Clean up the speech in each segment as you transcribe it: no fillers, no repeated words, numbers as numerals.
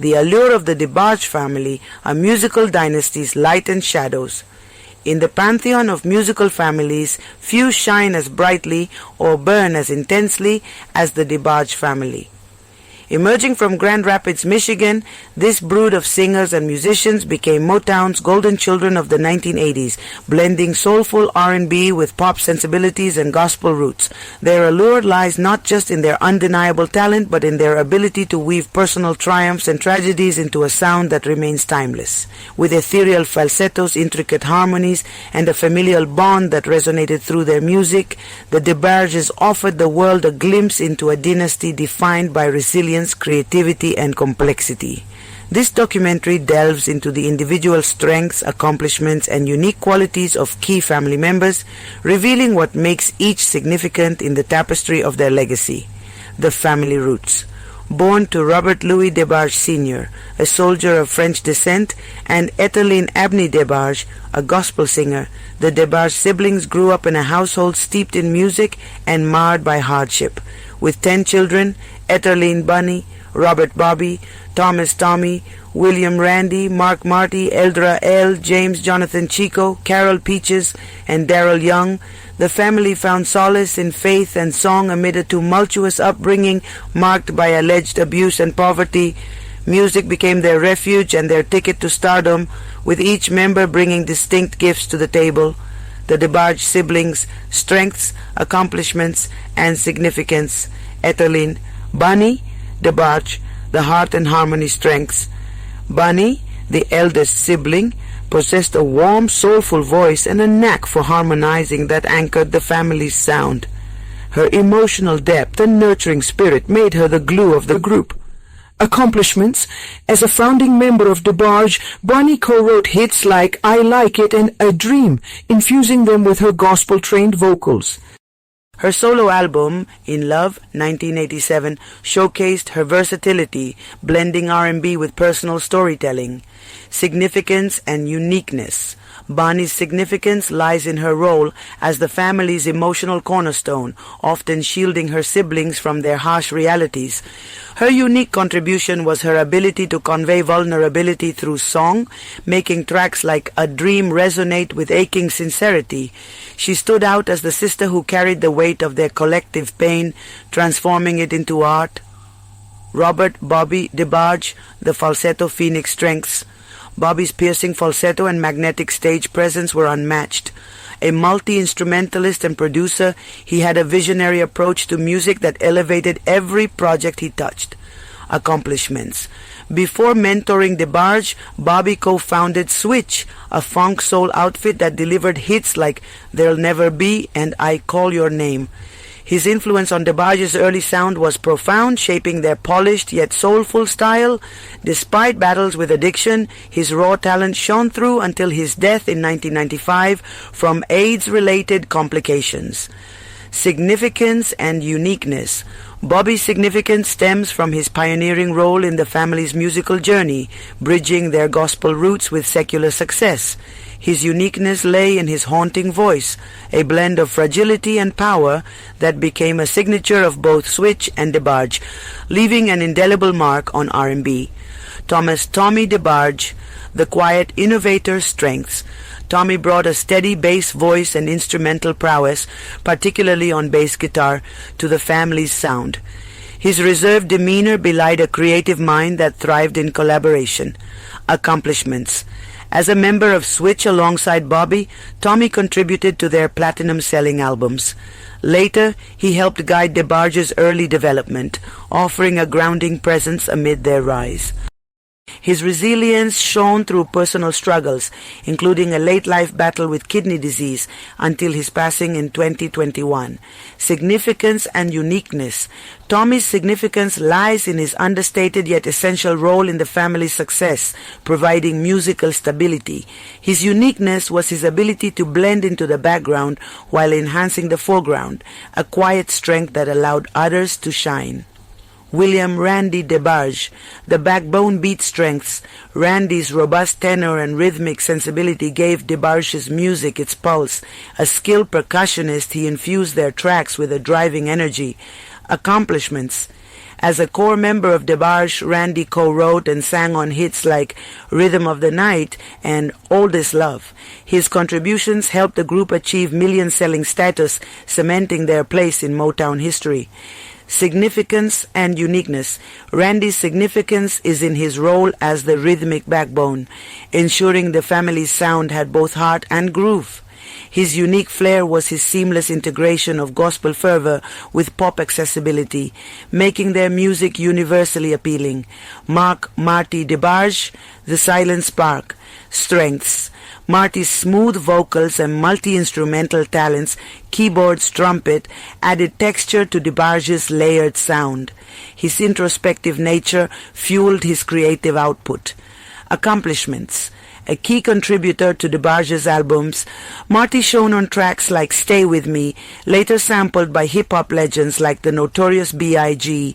The allure of the DeBarge family, a musical dynasty's light and shadows. In the pantheon of musical families, few shine as brightly or burn as intensely as the DeBarge family. Emerging from Grand Rapids, Michigan, this brood of singers and musicians became Motown's golden children of the 1980s, blending soulful R&B with pop sensibilities and gospel roots. Their allure lies not just in their undeniable talent, but in their ability to weave personal triumphs and tragedies into a sound that remains timeless. With ethereal falsettos, intricate harmonies, and a familial bond that resonated through their music, the DeBarges offered the world a glimpse into a dynasty defined by resilience, creativity, and complexity. This documentary delves into the individual strengths, accomplishments, and unique qualities of key family members, revealing what makes each significant in the tapestry of their legacy. The family roots. Born to Robert Louis DeBarge Sr., a soldier of French descent, and Ethelene Abney DeBarge, a gospel singer, the DeBarge siblings grew up in a household steeped in music and marred by hardship. With 10 children, Ethelene Bunny, Robert Bobby, Thomas Tommy, William Randy, Mark Marty, Eldra L, James Jonathan Chico, Carol Peaches, and Darrell Young, the family found solace in faith and song amid a tumultuous upbringing marked by alleged abuse and poverty. Music became their refuge and their ticket to stardom, with each member bringing distinct gifts to the table. The DeBarge siblings' strengths, accomplishments, and significance. Ethelene Bunny DeBarge, the heart and harmony strengths. Bunny, the eldest sibling, possessed a warm, soulful voice and a knack for harmonizing that anchored the family's sound. Her emotional depth and nurturing spirit made her the glue of the group. Accomplishments. As a founding member of DeBarge, Bunny co-wrote hits like I Like It and A Dream, infusing them with her gospel-trained vocals. Her solo album, In Love, 1987, showcased her versatility, blending R&B with personal storytelling. Significance and uniqueness. Bunny's significance lies in her role as the family's emotional cornerstone, often shielding her siblings from their harsh realities. Her unique contribution was her ability to convey vulnerability through song, making tracks like A Dream resonate with aching sincerity. She stood out as the sister who carried the weight of their collective pain, transforming it into art. Robert Bobby DeBarge, the falsetto phoenix strengths. Bobby's piercing falsetto and magnetic stage presence were unmatched. A multi-instrumentalist and producer, he had a visionary approach to music that elevated every project he touched. Accomplishments. Before mentoring DeBarge, Bobby co-founded Switch, a funk soul outfit that delivered hits like There'll Never Be and I Call Your Name. His influence on DeBarge's early sound was profound, shaping their polished yet soulful style. Despite battles with addiction, his raw talent shone through until his death in 1995 from AIDS-related complications. Significance and uniqueness. Bobby's significance stems from his pioneering role in the family's musical journey, bridging their gospel roots with secular success. His uniqueness lay in his haunting voice, a blend of fragility and power that became a signature of both Switch and DeBarge, leaving an indelible mark on R&B. Thomas Tommy DeBarge, the quiet innovator's strengths. Tommy brought a steady bass voice and instrumental prowess, particularly on bass guitar, to the family's sound. His reserved demeanor belied a creative mind that thrived in collaboration. Accomplishments. As a member of Switch alongside Bobby, Tommy contributed to their platinum-selling albums. Later, he helped guide DeBarge's early development, offering a grounding presence amid their rise. His resilience shone through personal struggles, including a late-life battle with kidney disease until his passing in 2021. Significance and uniqueness. Tommy's significance lies in his understated yet essential role in the family's success, providing musical stability. His uniqueness was his ability to blend into the background while enhancing the foreground, a quiet strength that allowed others to shine. William Randy DeBarge, the backbone beat strengths. Randy's robust tenor and rhythmic sensibility gave DeBarge's music its pulse. A skilled percussionist, he infused their tracks with a driving energy. Accomplishments. As a core member of DeBarge, Randy co-wrote and sang on hits like Rhythm of the Night and Oldest Love. His contributions helped the group achieve million-selling status, cementing their place in Motown history. Significance and uniqueness. Randy's significance is in his role as the rhythmic backbone, ensuring the family's sound had both heart and groove. His unique flair was his seamless integration of gospel fervor with pop accessibility, making their music universally appealing. Marty DeBarge, the silent spark. Strengths. Marty's smooth vocals and multi-instrumental talents, keyboards, trumpet, added texture to DeBarge's layered sound. His introspective nature fueled his creative output. Accomplishments. A key contributor to DeBarge's albums, Marty shone on tracks like Stay With Me, later sampled by hip-hop legends like the Notorious B.I.G.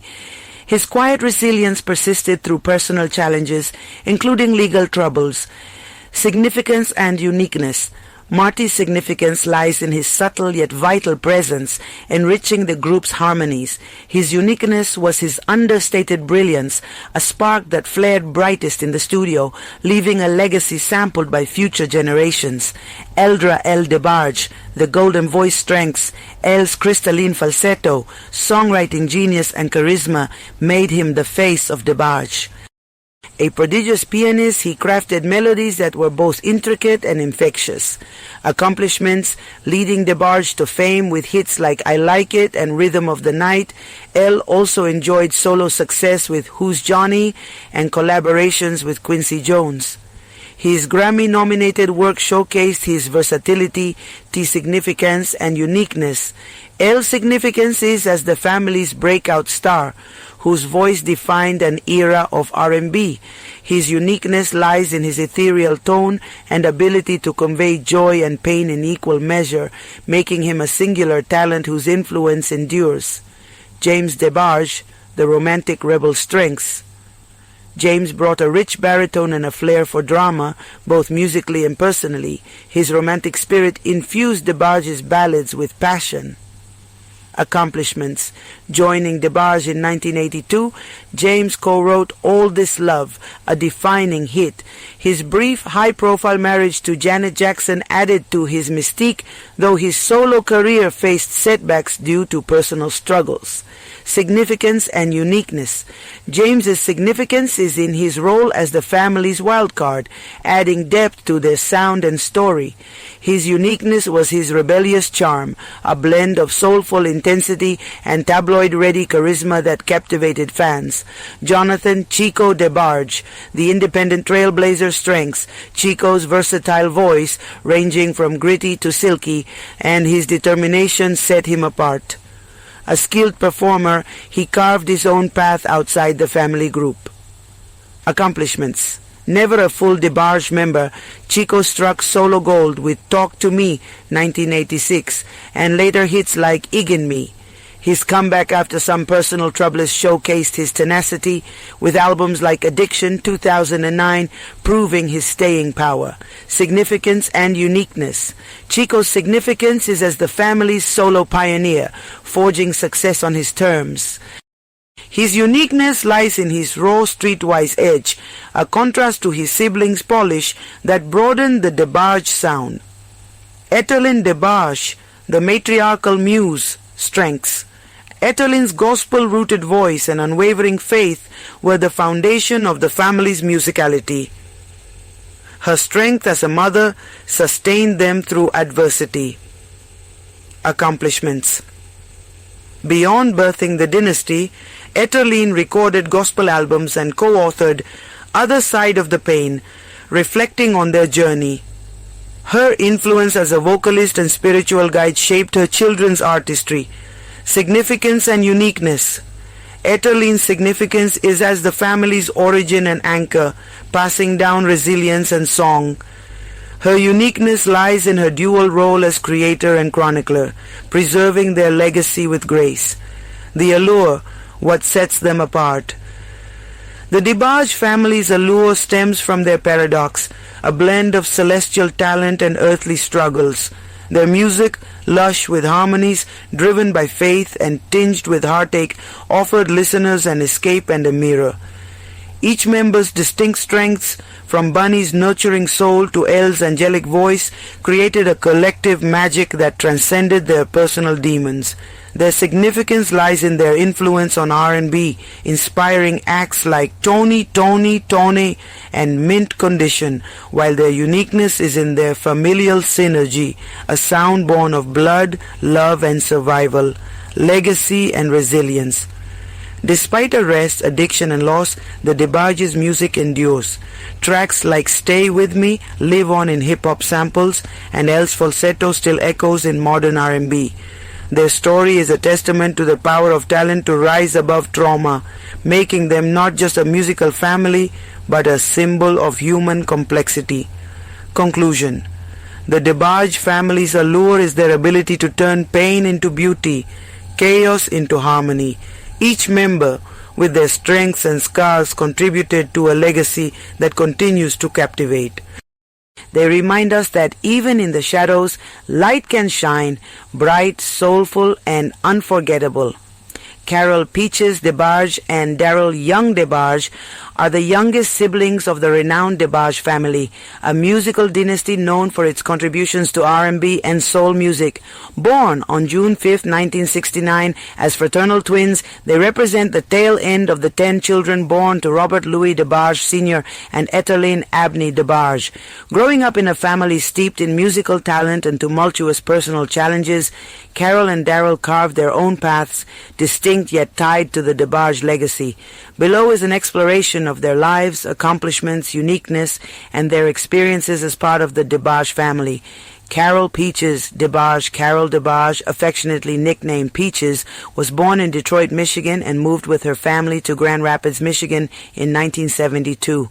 His quiet resilience persisted through personal challenges, including legal troubles. Significance and uniqueness. Marty's significance lies in his subtle yet vital presence, enriching the group's harmonies. His uniqueness was his understated brilliance, a spark that flared brightest in the studio, leaving a legacy sampled by future generations. Eldra L. DeBarge, the golden voice strengths, L's crystalline falsetto, songwriting genius and charisma made him the face of DeBarge. A prodigious pianist, he crafted melodies that were both intricate and infectious. Accomplishments leading DeBarge to fame with hits like I Like It and Rhythm of the Night. L also enjoyed solo success with Who's Johnny and collaborations with Quincy Jones. His Grammy-nominated work showcased his versatility, significance, and uniqueness. L's significance is as the family's breakout star, whose voice defined an era of R&B. His uniqueness lies in his ethereal tone and ability to convey joy and pain in equal measure, making him a singular talent whose influence endures. James DeBarge, the romantic rebel strengths. James brought a rich baritone and a flair for drama, both musically and personally. His romantic spirit infused DeBarge's ballads with passion. Accomplishments. Joining DeBarge in 1982, James co-wrote All This Love, a defining hit. His brief, high-profile marriage to Janet Jackson added to his mystique, though his solo career faced setbacks due to personal struggles. Significance and uniqueness. James's significance is in his role as the family's wild card, adding depth to their sound and story. His uniqueness was his rebellious charm, a blend of soulful intensity and tabloid-ready charisma that captivated fans. Jonathan Chico DeBarge, the independent trailblazer strengths, Chico's versatile voice, ranging from gritty to silky, and his determination set him apart. A skilled performer, he carved his own path outside the family group. Accomplishments. Never a full DeBarge member, Chico struck solo gold with Talk to Me, 1986, and later hits like Iggin' Me. His comeback after some personal troubles showcased his tenacity, with albums like Addiction, 2009, proving his staying power. Significance and uniqueness. Chico's significance is as the family's solo pioneer, forging success on his terms. His uniqueness lies in his raw streetwise edge, a contrast to his siblings' polish that broadened the DeBarge sound. Ethelyn DeBarge, the matriarchal muse, strengths. Ethelyn's gospel-rooted voice and unwavering faith were the foundation of the family's musicality. Her strength as a mother sustained them through adversity. Accomplishments. Beyond birthing the dynasty, Ethelyn recorded gospel albums and co-authored Other Side of the Pain, reflecting on their journey. Her influence as a vocalist and spiritual guide shaped her children's artistry. Significance and uniqueness. Ethelyn's significance is as the family's origin and anchor, passing down resilience and song. Her uniqueness lies in her dual role as creator and chronicler, preserving their legacy with grace. The allure, what sets them apart. The DeBarge family's allure stems from their paradox, a blend of celestial talent and earthly struggles. Their music, lush with harmonies, driven by faith and tinged with heartache, offered listeners an escape and a mirror. Each member's distinct strengths, from Bunny's nurturing soul to Elle's angelic voice, created a collective magic that transcended their personal demons. Their significance lies in their influence on R&B, inspiring acts like Tony, Tony, Tony and Mint Condition, while their uniqueness is in their familial synergy, a sound born of blood, love and survival, legacy and resilience. Despite arrest, addiction and loss, the DeBarge's music endures. Tracks like Stay With Me live on in hip-hop samples, and Elle's falsetto still echoes in modern R&B. Their story is a testament to the power of talent to rise above trauma, making them not just a musical family, but a symbol of human complexity. Conclusion. The DeBarge family's allure is their ability to turn pain into beauty, chaos into harmony. Each member, with their strengths and scars, contributed to a legacy that continues to captivate. They remind us that even in the shadows, light can shine, bright, soulful, and unforgettable. Carol Peaches DeBarge and Daryl Young DeBarge are the youngest siblings of the renowned DeBarge family, a musical dynasty known for its contributions to R&B and soul music. Born on June 5, 1969, as fraternal twins, they represent the tail end of the 10 children born to Robert Louis DeBarge Sr. and Etterlyn Abney DeBarge. Growing up in a family steeped in musical talent and tumultuous personal challenges, Carol and Daryl carved their own paths, distinct yet tied to the DeBarge legacy. Below is an exploration of their lives, accomplishments, uniqueness, and their experiences as part of the DeBarge family. Carol Peaches DeBarge, Carol DeBarge, affectionately nicknamed Peaches, was born in Detroit, Michigan, and moved with her family to Grand Rapids, Michigan in 1972.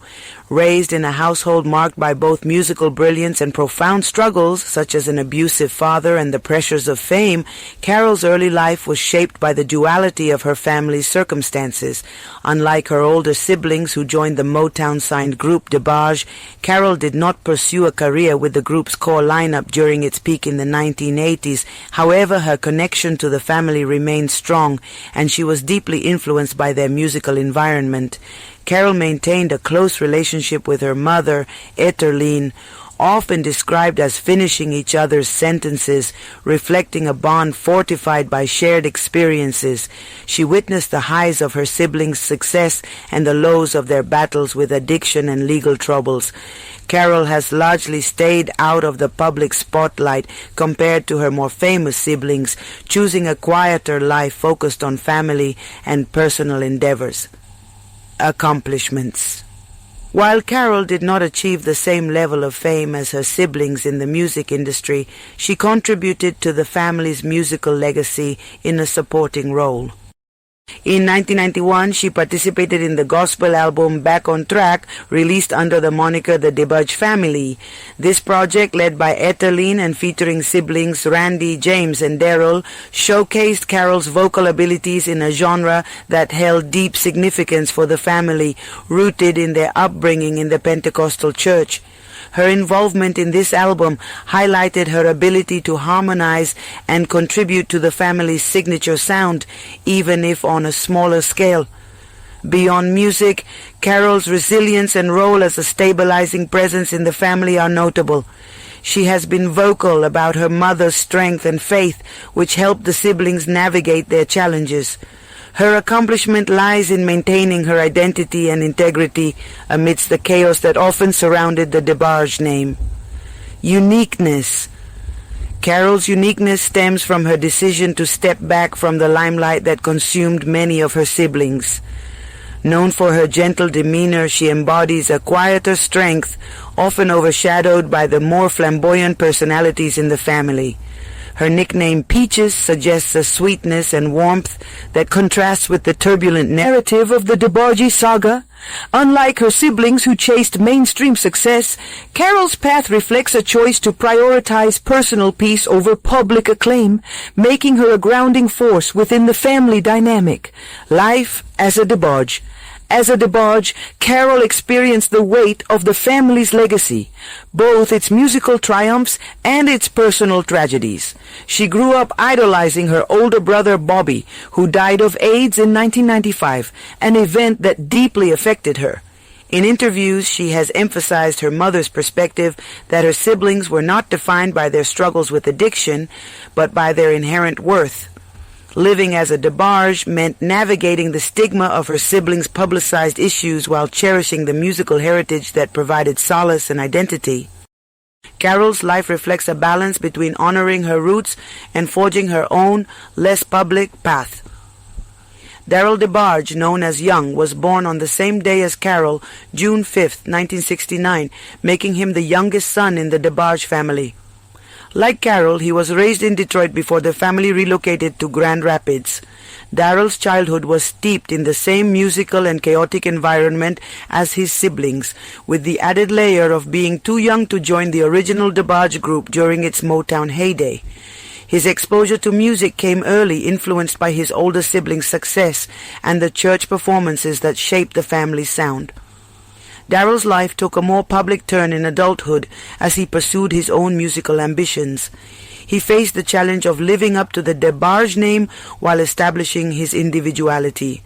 Raised in a household marked by both musical brilliance and profound struggles, such as an abusive father and the pressures of fame, Carol's early life was shaped by the duality of her family's circumstances. Unlike her older siblings who joined the Motown-signed group DeBarge, Carol did not pursue a career with the group's core lineup during its peak in the 1980s. However, her connection to the family remained strong, and she was deeply influenced by their musical environment. Carol maintained a close relationship with her mother, Etterlyn, often described as finishing each other's sentences, reflecting a bond fortified by shared experiences. She witnessed the highs of her siblings' success and the lows of their battles with addiction and legal troubles. Carol has largely stayed out of the public spotlight compared to her more famous siblings, choosing a quieter life focused on family and personal endeavors. Accomplishments. While Carol did not achieve the same level of fame as her siblings in the music industry, she contributed to the family's musical legacy in a supporting role. In 1991, she participated in the gospel album Back on Track, released under the moniker The DeBarge Family. This project, led by Etterlyn and featuring siblings Randy, James, and Daryl, showcased Carol's vocal abilities in a genre that held deep significance for the family, rooted in their upbringing in the Pentecostal church. Her involvement in this album highlighted her ability to harmonize and contribute to the family's signature sound, even if on a smaller scale. Beyond music, Carol's resilience and role as a stabilizing presence in the family are notable. She has been vocal about her mother's strength and faith, which helped the siblings navigate their challenges. Her accomplishment lies in maintaining her identity and integrity amidst the chaos that often surrounded the DeBarge name. Uniqueness. Carol's uniqueness stems from her decision to step back from the limelight that consumed many of her siblings. Known for her gentle demeanor, she embodies a quieter strength, often overshadowed by the more flamboyant personalities in the family. Her nickname Peaches suggests a sweetness and warmth that contrasts with the turbulent narrative of the DeBarge saga. Unlike her siblings who chased mainstream success, Carol's path reflects a choice to prioritize personal peace over public acclaim, making her a grounding force within the family dynamic. Life as a DeBarge. As a DeBarge, Carol experienced the weight of the family's legacy, both its musical triumphs and its personal tragedies. She grew up idolizing her older brother Bobby, who died of AIDS in 1995, an event that deeply affected her. In interviews, she has emphasized her mother's perspective that her siblings were not defined by their struggles with addiction, but by their inherent worth. Living as a DeBarge meant navigating the stigma of her siblings' publicized issues while cherishing the musical heritage that provided solace and identity. Carol's life reflects a balance between honoring her roots and forging her own, less public path. Darryl DeBarge, known as Young, was born on the same day as Carol, June 5, 1969, making him the youngest son in the DeBarge family. Like Carol, he was raised in Detroit before the family relocated to Grand Rapids. Darryl's childhood was steeped in the same musical and chaotic environment as his siblings, with the added layer of being too young to join the original DeBarge group during its Motown heyday. His exposure to music came early, influenced by his older siblings' success and the church performances that shaped the family's sound. Darryl's life took a more public turn in adulthood as he pursued his own musical ambitions. He faced the challenge of living up to the DeBarge name while establishing his individuality.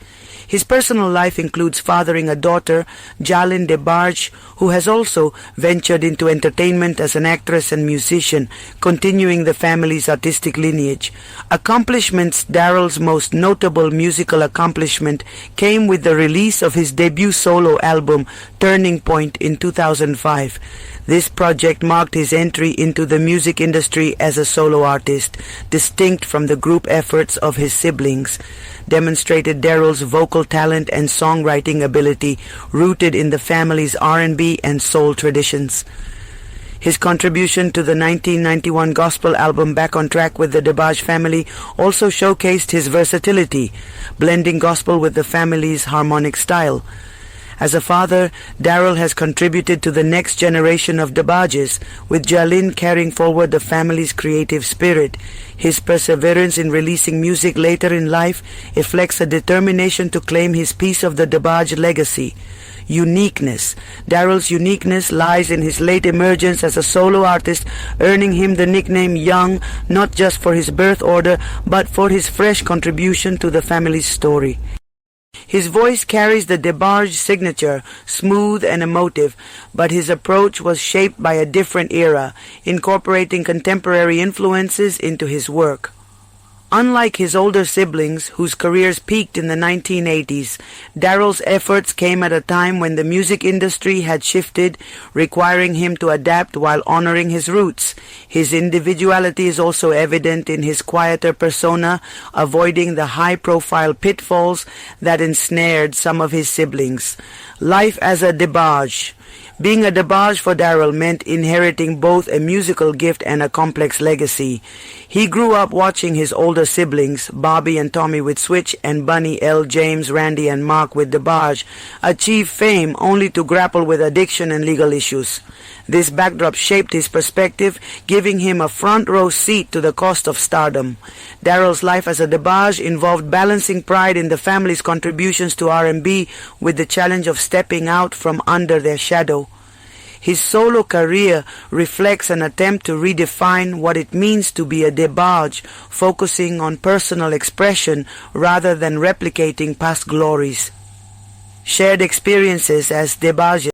His personal life includes fathering a daughter, Jalyn DeBarge, who has also ventured into entertainment as an actress and musician, continuing the family's artistic lineage. Accomplishments. Darryl's most notable musical accomplishment came with the release of his debut solo album, Turning Point, in 2005. This project marked his entry into the music industry as a solo artist, distinct from the group efforts of his siblings. Demonstrated Darryl's vocal talent and songwriting ability rooted in the family's R&B and soul traditions. His contribution to the 1991 gospel album Back on Track with the DeBarge Family also showcased his versatility, blending gospel with the family's harmonic style. As a father, Darryl has contributed to the next generation of DeBarges, with Jalyn carrying forward the family's creative spirit. His perseverance in releasing music later in life reflects a determination to claim his piece of the DeBarge legacy. Uniqueness. Darryl's uniqueness lies in his late emergence as a solo artist, earning him the nickname Young, not just for his birth order, but for his fresh contribution to the family's story. His voice carries the DeBarge signature, smooth and emotive, but his approach was shaped by a different era, incorporating contemporary influences into his work. Unlike his older siblings, whose careers peaked in the 1980s, Darryl's efforts came at a time when the music industry had shifted, requiring him to adapt while honoring his roots. His individuality is also evident in his quieter persona, avoiding the high-profile pitfalls that ensnared some of his siblings. Life as a DeBarge. Being a DeBarge for Darryl meant inheriting both a musical gift and a complex legacy. He grew up watching his older siblings, Bobby and Tommy with Switch and Bunny, L, James, Randy and Mark with DeBarge, achieve fame only to grapple with addiction and legal issues. This backdrop shaped his perspective, giving him a front-row seat to the cost of stardom. Darryl's life as a DeBarge involved balancing pride in the family's contributions to R&B with the challenge of stepping out from under their shadow. His solo career reflects an attempt to redefine what it means to be a DeBarge, focusing on personal expression rather than replicating past glories. Shared experiences as DeBarges.